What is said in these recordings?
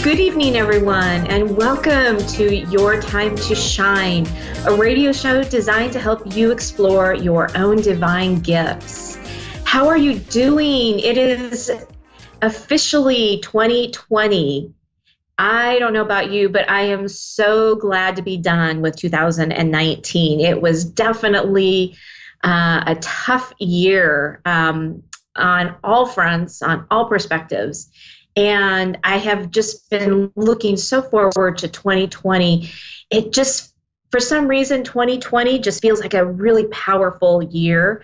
Good evening, everyone, and welcome to Your Time to Shine, a radio show designed to help you explore your own divine gifts. How are you doing? It is officially 2020. I don't know about you, but I am so glad to be done with 2019. It was definitely a tough year on all fronts, on all perspectives. And I have just been looking so forward to 2020. It just, for some reason, 2020 just feels like a really powerful year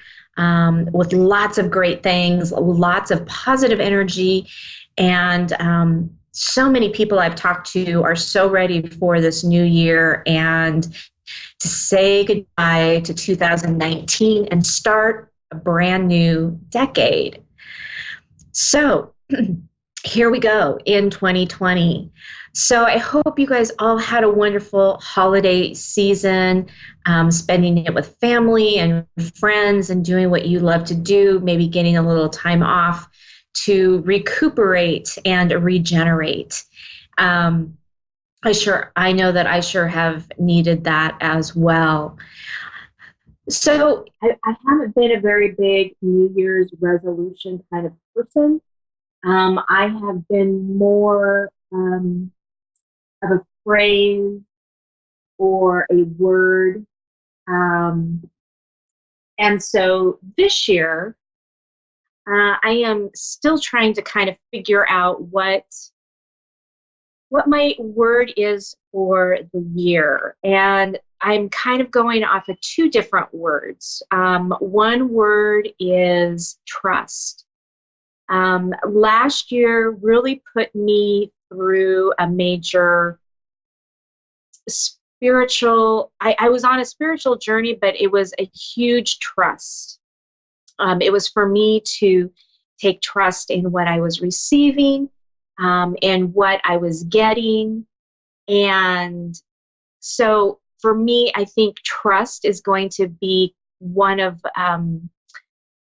with lots of great things, lots of positive energy, and so many people I've talked to are so ready for this new year and to say goodbye to 2019 and start a brand new decade. So, here we go in 2020. So I hope you guys all had a wonderful holiday season, spending it with family and friends and doing what you love to do, maybe getting a little time off to recuperate and regenerate. I know that I sure have needed that as well. So I haven't been a very big New Year's resolution kind of person. I have been more of a phrase or a word. And so this year, I am still trying to kind of figure out what my word is for the year. And I'm kind of going off of two different words. One word is trust. Last year really put me through a major spiritual, I was on a spiritual journey, but it was a huge trust. It was for me to take trust in what I was receiving, and what I was getting. And so for me, I think trust is going to be one of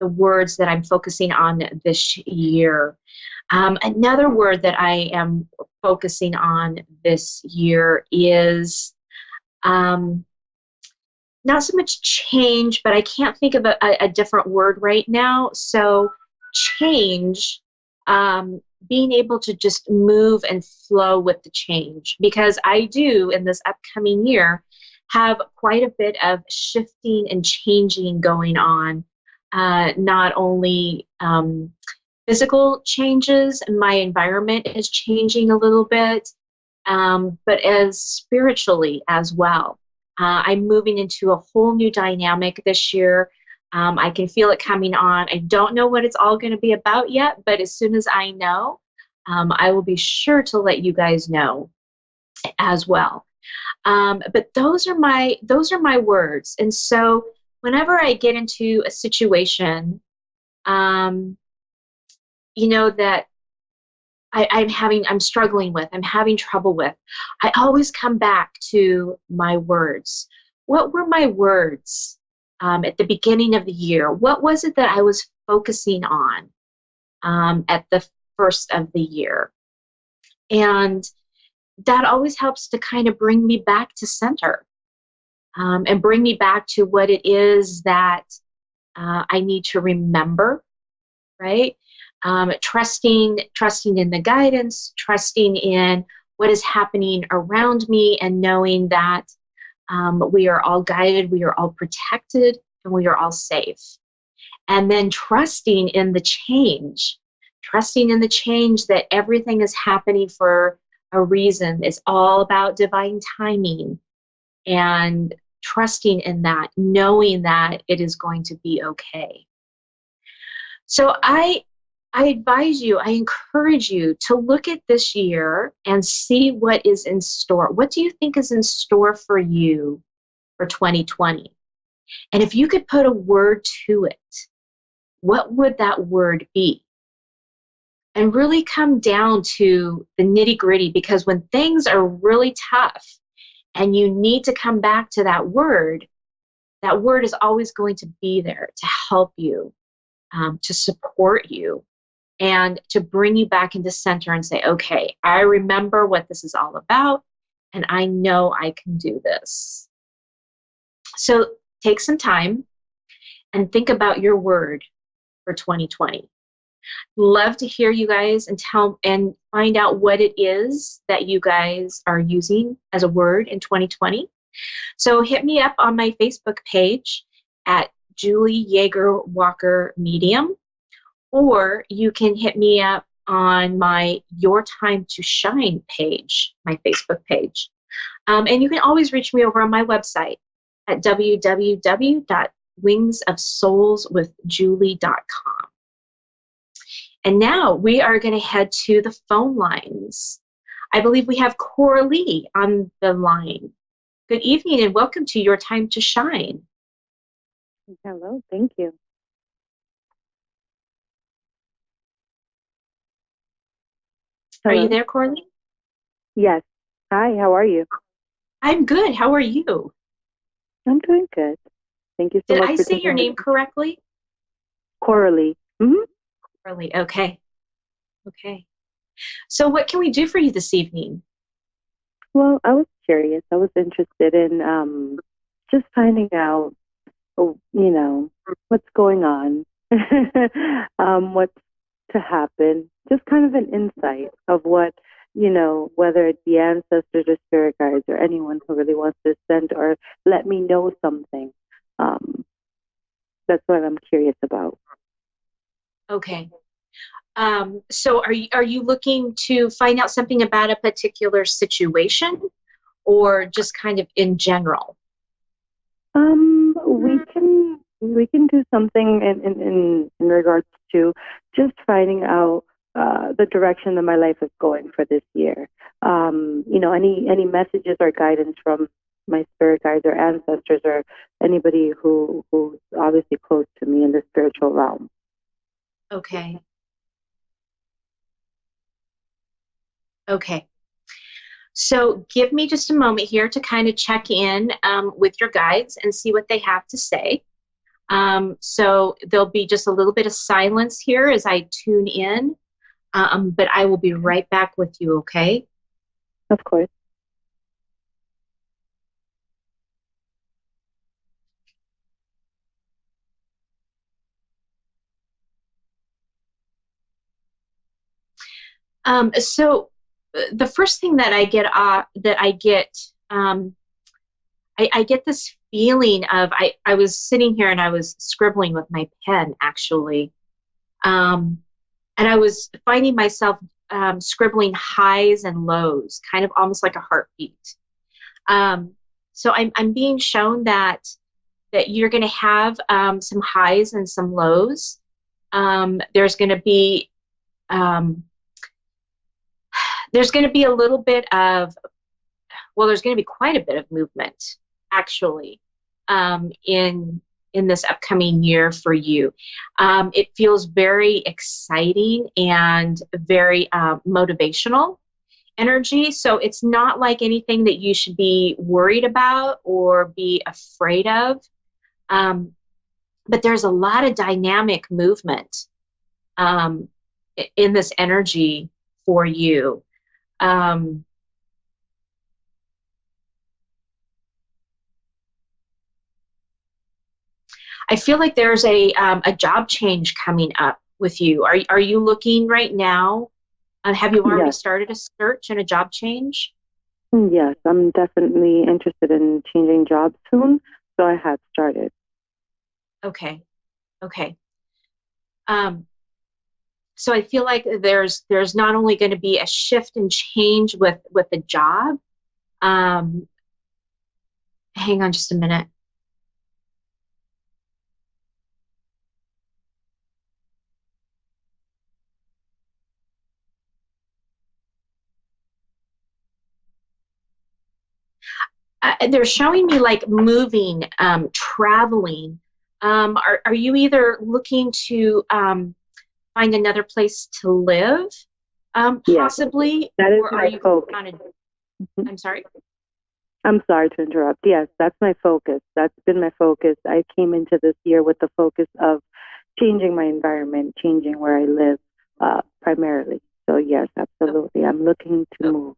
the words that I'm focusing on this year. Another word that I am focusing on this year is not so much change, but I can't think of a different word right now. So change, being able to just move and flow with the change, because I do in this upcoming year have quite a bit of shifting and changing going on. Not only physical changes, my environment is changing a little bit, but as spiritually as well. I'm moving into a whole new dynamic this year. I can feel it coming on. I don't know what it's all going to be about yet, but as soon as I know, I will be sure to let you guys know as well. But those are my words. And so whenever I get into a situation, that I'm struggling with, I'm having trouble with, I always come back to my words. What were my words at the beginning of the year? What was it that I was focusing on at the first of the year? And that always helps to kind of bring me back to center. And bring me back to what it is that I need to remember, right? Trusting in the guidance, trusting in what is happening around me, and knowing that we are all guided, we are all protected, and we are all safe. And then trusting in the change that everything is happening for a reason. It's all about divine timing. And trusting in that, knowing that it is going to be okay. So I advise you, I encourage you to look at this year and see what is in store. What do you think is in store for you for 2020? And if you could put a word to it, what would that word be? And really come down to the nitty-gritty, because when things are really tough, and you need to come back to that word is always going to be there to help you, to support you, and to bring you back into center and say, okay, I remember what this is all about, and I know I can do this. So take some time and think about your word for 2020. Love to hear you guys and tell and find out what it is that you guys are using as a word in 2020. So hit me up on my Facebook page at Julie YeagerWalker Medium, or you can hit me up on my Your Time to Shine page, my Facebook page. And you can always reach me over on my website at www.wingsofsoulswithjulie.com. And now we are going to head to the phone lines. I believe we have Coralie on the line. Good evening and welcome to Your Time to Shine. Hello, thank you. Hello? Are you there, Coralie? Yes. Hi, how are you? I'm good. How are you? I'm doing good. Thank you so much. Did I say your name correctly? Coralie. Mm-hmm. Coralie, okay. Okay. So what can we do for you this evening? Well, I was curious. I was interested in just finding out, what's going on, what's to happen, just kind of an insight of what, whether it be ancestors or spirit guides or anyone who really wants to send or let me know something. That's what I'm curious about. Okay. So are you looking to find out something about a particular situation or just kind of in general? We can do something in regards to just finding out the direction that my life is going for this year. Any messages or guidance from my spirit guides or ancestors or anybody who's obviously close to me in the spiritual realm. Okay. Okay. So give me just a moment here to kind of check in with your guides and see what they have to say. So there'll be just a little bit of silence here as I tune in, but I will be right back with you, okay? Of course. So the first thing that I get, I get this feeling of, I was sitting here and I was scribbling with my pen, actually. And I was finding myself scribbling highs and lows, kind of almost like a heartbeat. So I'm being shown that you're going to have some highs and some lows. There's going to be a little bit of, well, there's going to be quite a bit of movement, actually, in this upcoming year for you. It feels very exciting and very motivational energy. So it's not like anything that you should be worried about or be afraid of. But there's a lot of dynamic movement in this energy for you. I feel like there's a job change coming up with you. Are you looking right now? Have you already started a search and a job change? Yes, I'm definitely interested in changing jobs soon, so I have started. Okay. So I feel like there's not only going to be a shift and change with the job. Hang on just a minute. They're showing me like moving, traveling. Are you either looking to find another place to live, possibly, yes, that is or are you focus. I'm sorry? I'm sorry to interrupt. Yes, that's my focus. That's been my focus. I came into this year with the focus of changing my environment, changing where I live, primarily. So yes, absolutely. I'm looking to move.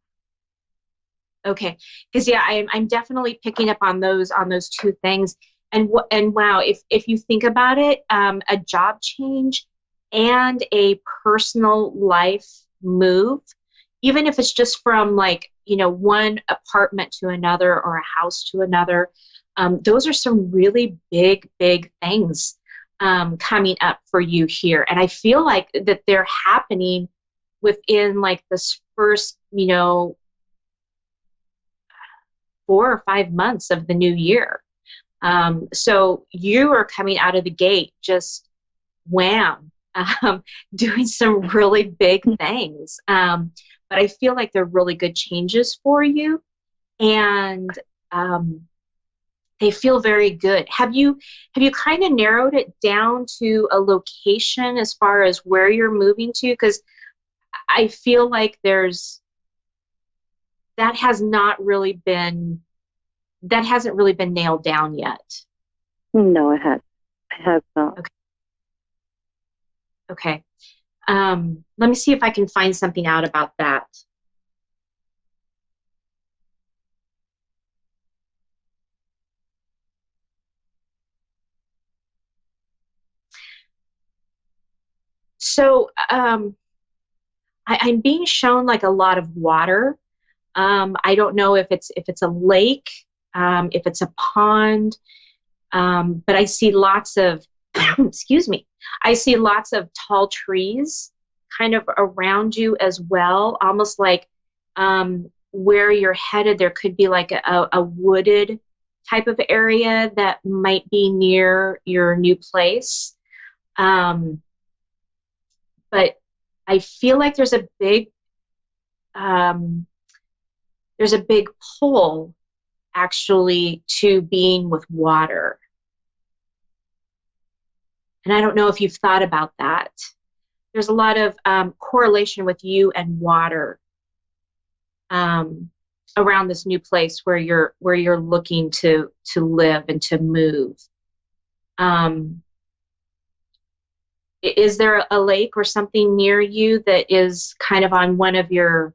Okay, because yeah, I'm definitely picking up on those two things. And wow, if you think about it, a job change and a personal life move, even if it's just from like one apartment to another or a house to another, those are some really big things coming up for you here. And I feel like that they're happening within like this first 4 or 5 months of the new year. So you are coming out of the gate just wham, doing some really big things. But I feel like they're really good changes for you, and um, they feel very good. Have you kind of narrowed it down to a location as far as where you're moving to? Because I feel like that has not really been that hasn't really been nailed down yet. No, it has not. Okay. Okay. Let me see if I can find something out about that. So I'm being shown like a lot of water. I don't know if it's a lake, if it's a pond, but I see lots of excuse me. I see lots of tall trees kind of around you as well, almost like where you're headed. There could be like a wooded type of area that might be near your new place. Um, but I feel like um, there's a big pull actually to being with water. And I don't know if you've thought about that. There's a lot of correlation with you and water um, around this new place where you're looking to live and to move. Um, is there a lake or something near you that is kind of on one of your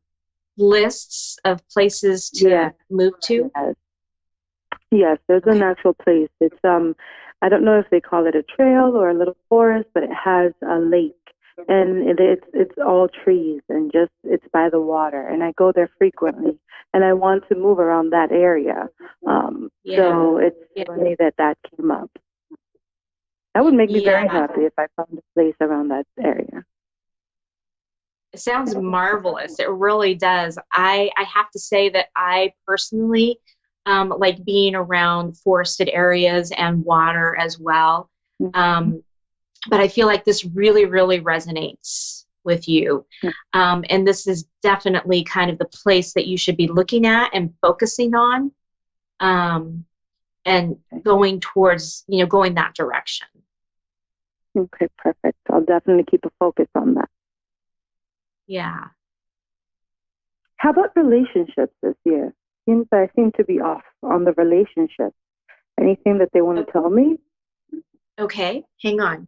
lists of places to move to? Yes. Yes, there's an actual place. It's I don't know if they call it a trail or a little forest, but it has a lake, and it's all trees and just it's by the water. And I go there frequently, and I want to move around that area. So it's funny that came up. That would make me very happy if I found a place around that area. It sounds marvelous. It really does. I have to say that I personally like being around forested areas and water as well. But I feel like this really resonates with you. And this is definitely kind of the place that you should be looking at and focusing on and going towards, going that direction. Okay, perfect. I'll definitely keep a focus on that. Yeah. How about relationships this year? I seem to be off on the relationships. Anything that they want to tell me? Okay, hang on.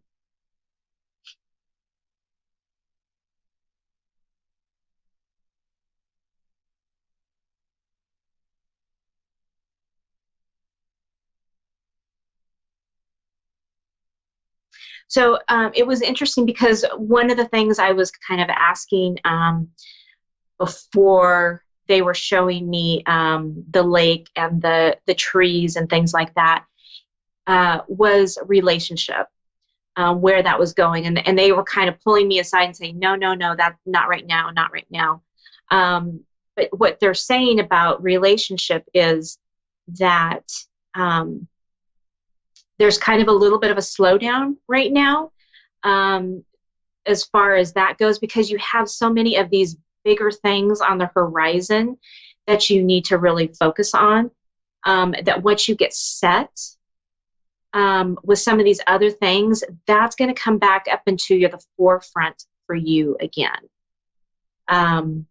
So it was interesting because one of the things I was kind of asking before they were showing me the lake and the trees and things like that was relationship, where that was going. And they were kind of pulling me aside and saying, no, that's not right now, not right now. But what they're saying about relationship is that there's kind of a little bit of a slowdown right now as far as that goes, because you have so many of these bigger things on the horizon that you need to really focus on, that once you get set with some of these other things, that's going to come back up into the forefront for you again. And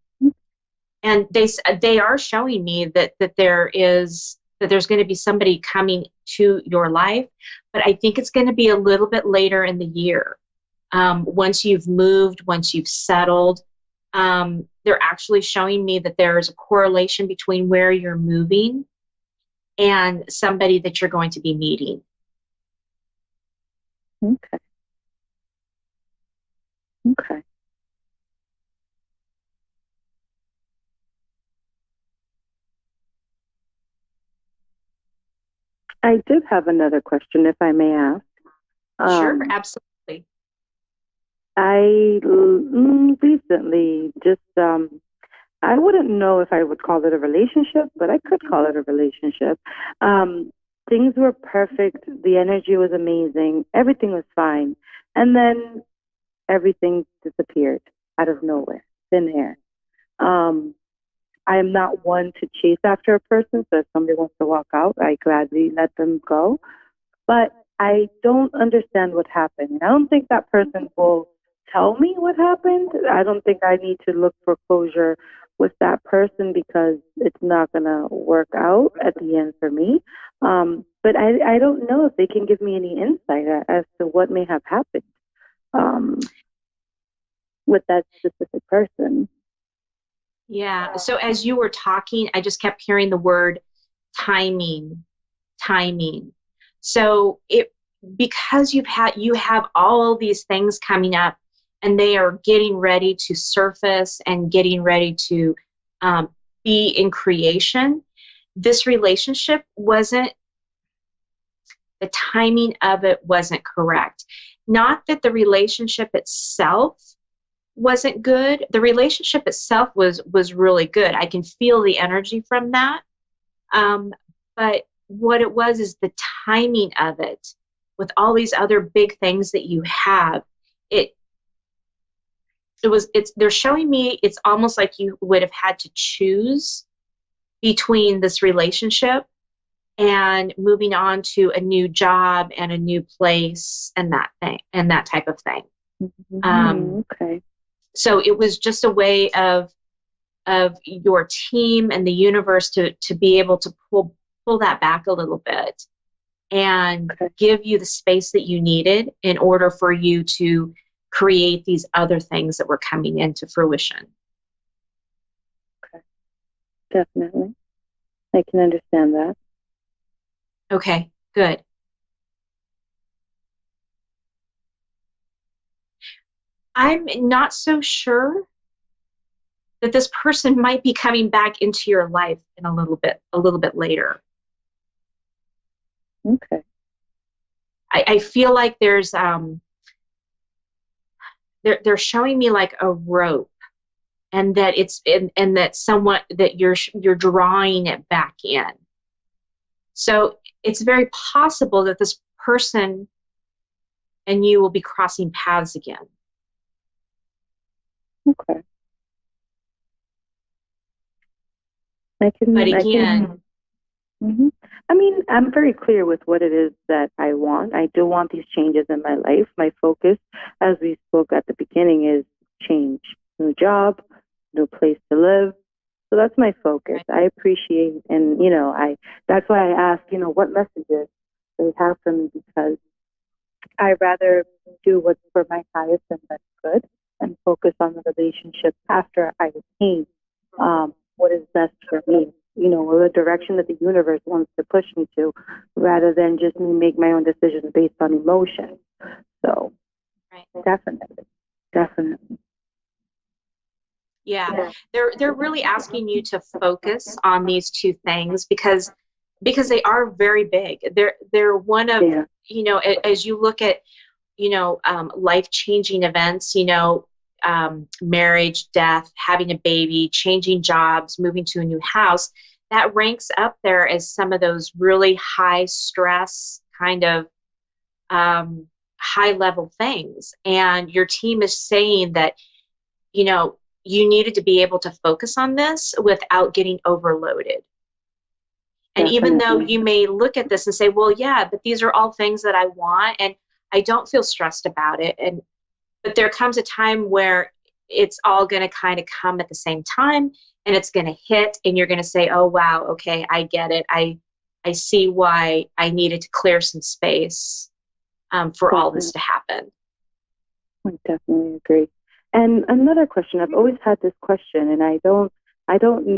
they are showing me that there's going to be somebody coming to your life, but I think it's going to be a little bit later in the year. once you've moved, once you've settled. They're actually showing me that there is a correlation between where you're moving and somebody that you're going to be meeting. Okay. Okay. I did have another question, if I may ask. Sure, absolutely. I recently just, I wouldn't know if I would call it a relationship, but I could call it a relationship. Um, Things were perfect. The energy was amazing. Everything was fine. And then everything disappeared out of nowhere, thin air. Um, I am not one to chase after a person, so if somebody wants to walk out, I gladly let them go. But I don't understand what happened. I don't think that person will tell me what happened. I don't think I need to look for closure with that person because it's not going to work out at the end for me. But I don't know if they can give me any insight as to what may have happened um, with that specific person. Yeah. So as you were talking, I just kept hearing the word timing, timing. So it because you have all these things coming up and they are getting ready to surface and getting ready to um, be in creation. This relationship wasn't the timing of it wasn't correct. Not that the relationship itself wasn't good. The relationship itself was really good. I can feel the energy from that. But what it was is the timing of it with all these other big things that you have. It it's they're showing me it's almost like you would have had to choose between this relationship and moving on to a new job and a new place and that thing and that type of thing. Okay. So it was just a way of your team and the universe to be able to pull that back a little bit and give you the space that you needed in order for you to create these other things that were coming into fruition. Okay. Definitely. I can understand that. Okay, good. I'm not so sure that this person might be coming back into your life in a little bit later. Okay. I feel like they're showing me like a rope and that and that someone that you're drawing it back in. So it's very possible that this person and you will be crossing paths again. Okay. But I again, can. Hmm. I mean, I'm very clear with what it is that I want. I do want these changes in my life. My focus, as we spoke at the beginning, is change. New job, new place to live. So that's my focus. right, I appreciate, and that's why I ask, what messages they have for me because I rather do what's for my highest and best good and focus on the relationship after I attain what is best for me, or the direction that the universe wants to push me to, rather than just me make my own decisions based on emotion. So, right. definitely, definitely. Yeah. Yeah. They're really asking you to focus on these two things because they are very big. They're one of, Yeah. as you look at, life-changing events, marriage, death, having a baby, changing jobs, moving to a new house, that ranks up there as some of those really high stress kind of high level things. And your team is saying that, you needed to be able to focus on this without getting overloaded. And even though Definitely. you may look at this and say, well, yeah, but these are all things that I want and I don't feel stressed about it. But there comes a time where it's all going to kind of come at the same time and it's going to hit and you're going to say, oh, wow, okay, I get it. I see why I needed to clear some space for all this Definitely. to happen. I definitely agree. And another question, I've always had this question, and I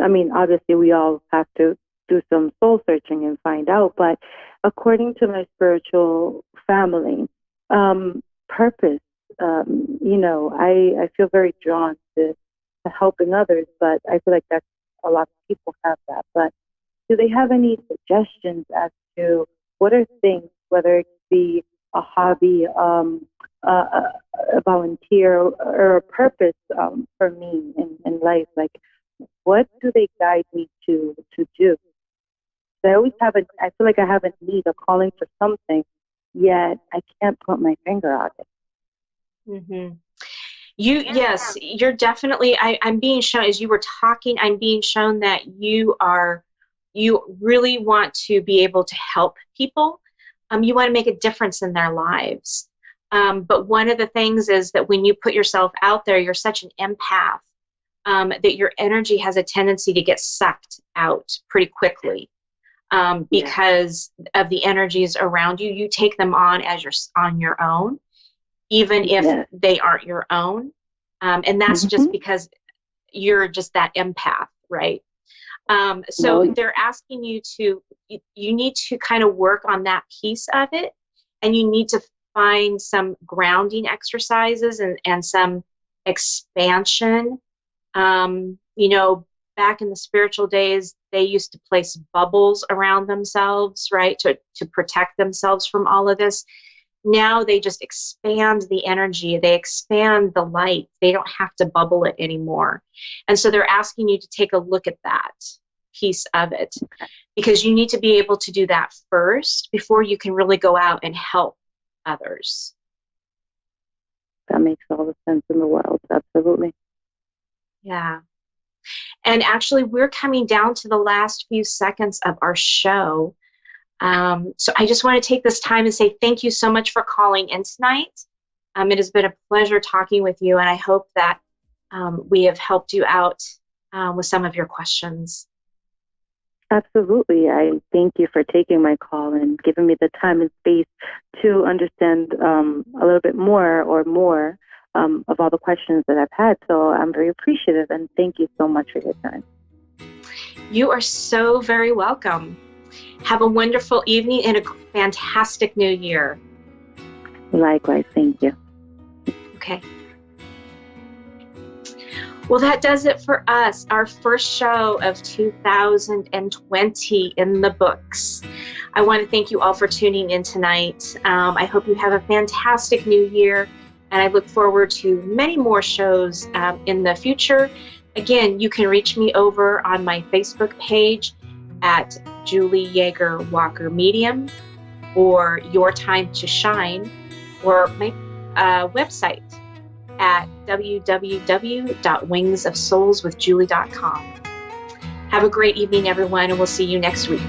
mean, obviously we all have to do some soul searching and find out, but according to my spiritual family, purpose, I feel very drawn to helping others, but I feel like that's a lot of people have that. But do they have any suggestions as to what are things, whether it be a hobby, a volunteer, or a purpose for me in life? Like, what do they guide me to do? I always have I feel like I have a need, a calling for something, yet I can't put my finger on it. Mm-hmm. Yes, you're definitely, I'm being shown, as you were talking, I'm being shown that you really want to be able to help people. You want to make a difference in their lives. But one of the things is that when you put yourself out there, you're such an empath, that your energy has a tendency to get sucked out pretty quickly, because of the energies around you. You take them on as on your own, even if they aren't your own. And that's just because you're just that empath, right? So they're asking you you need to kind of work on that piece of it, and you need to find some grounding exercises and some expansion. Back in the spiritual days, they used to place bubbles around themselves, right, to protect themselves from all of this. Now they just expand the energy, they expand the light. They don't have to bubble it anymore. And so they're asking you to take a look at that piece of it, because you need to be able to do that first before you can really go out and help others. That makes all the sense in the world. Absolutely. Yeah. And actually, we're coming down to the last few seconds of our show. So I just want to take this time and say thank you so much for calling in tonight. It has been a pleasure talking with you, and I hope that we have helped you out with some of your questions. Absolutely. I thank you for taking my call and giving me the time and space to understand a little bit more of all the questions that I've had. So I'm very appreciative, and thank you so much for your time. You are so very welcome. Have a wonderful evening and a fantastic new year. Likewise. Thank you. Okay. Well, that does it for us. Our first show of 2020 in the books. I want to thank you all for tuning in tonight. I hope you have a fantastic new year, and I look forward to many more shows in the future. Again, you can reach me over on my Facebook page at Julie YeagerWalker Medium, or Your Time to Shine, or my website at www.wingsofsoulswithjulie.com. Have a great evening, everyone, and we'll see you next week.